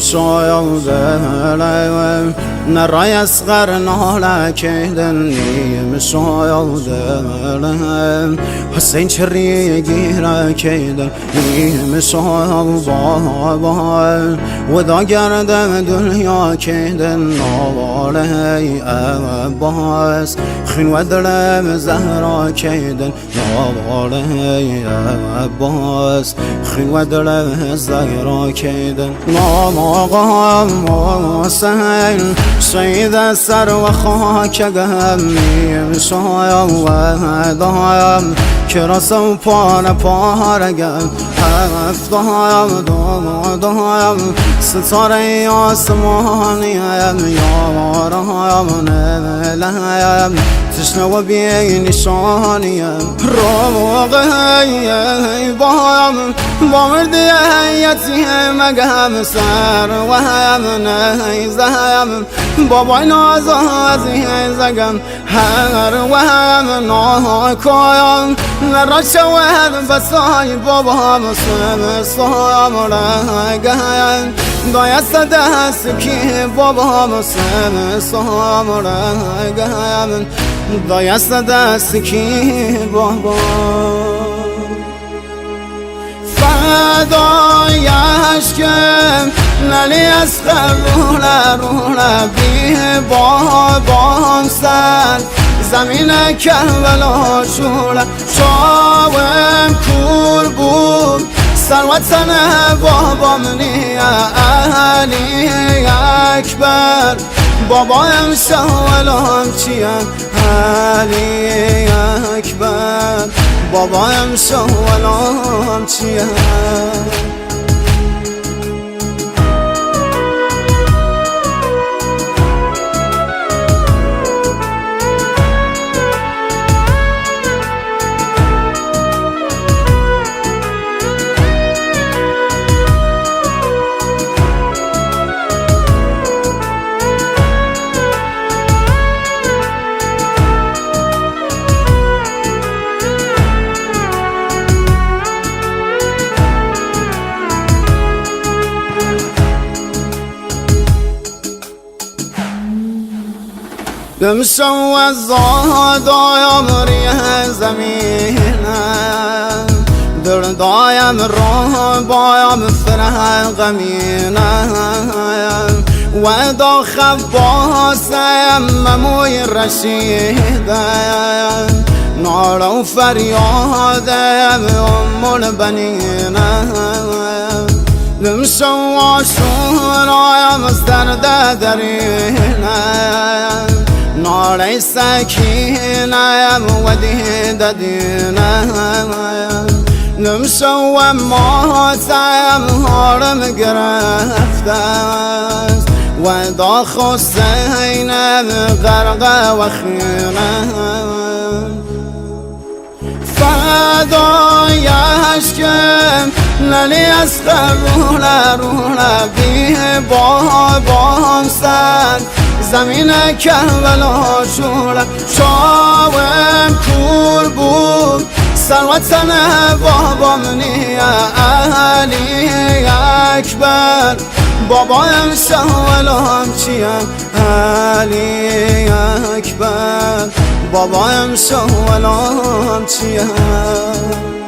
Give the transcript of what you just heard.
شايودلم نرای اصغر ناله کیدن شايودلم حسین چری گیره کیدن شايودلم ودا گردم دنیا کیدن نواله عباس خین و دلم زهرا کیدن نواله عباس خین و دلم زهرا کیدن نام آقا حسین شهید سر و خاک گم شایم و دایم که رسم پارگم هفتایم دایم ستاره آسمانیم یارایم نلایم تشنه و بی نشانیم روغی بایم با مردی یتیم گم سر و هم نیزم بابای نازازی زگم هر و هم ناکایم نرا شود بسای بابام سایم رگم دایست دست که بابام سایم رگم دایست دست که بابام فدای عشقم نلی از روله بی بابام سر زمین کربلا شوله شاوم کور بود سروتن بابام نیه علی اکبر بابایم شاولام چیم علی اکبر بابایم شاولام چیم دمشو از زادایم ریه زمینم دردایم راه بایم فرح غمینم و دا خباسم مموی رشیدم نار و فریادم البنینم دمشو آشورایم از درد درینم نار سکینم و دیدینم نمشو ماتم هارم گرفتم و دا حسینم غرق و خینم فدای عشقم نلی از روله بی بابام سر زمین کربلا شوله شاوم کور بود سروتن بابام نیه علی اکبر بابایم شاولام چیم علی اکبر بابایم شاولام چیم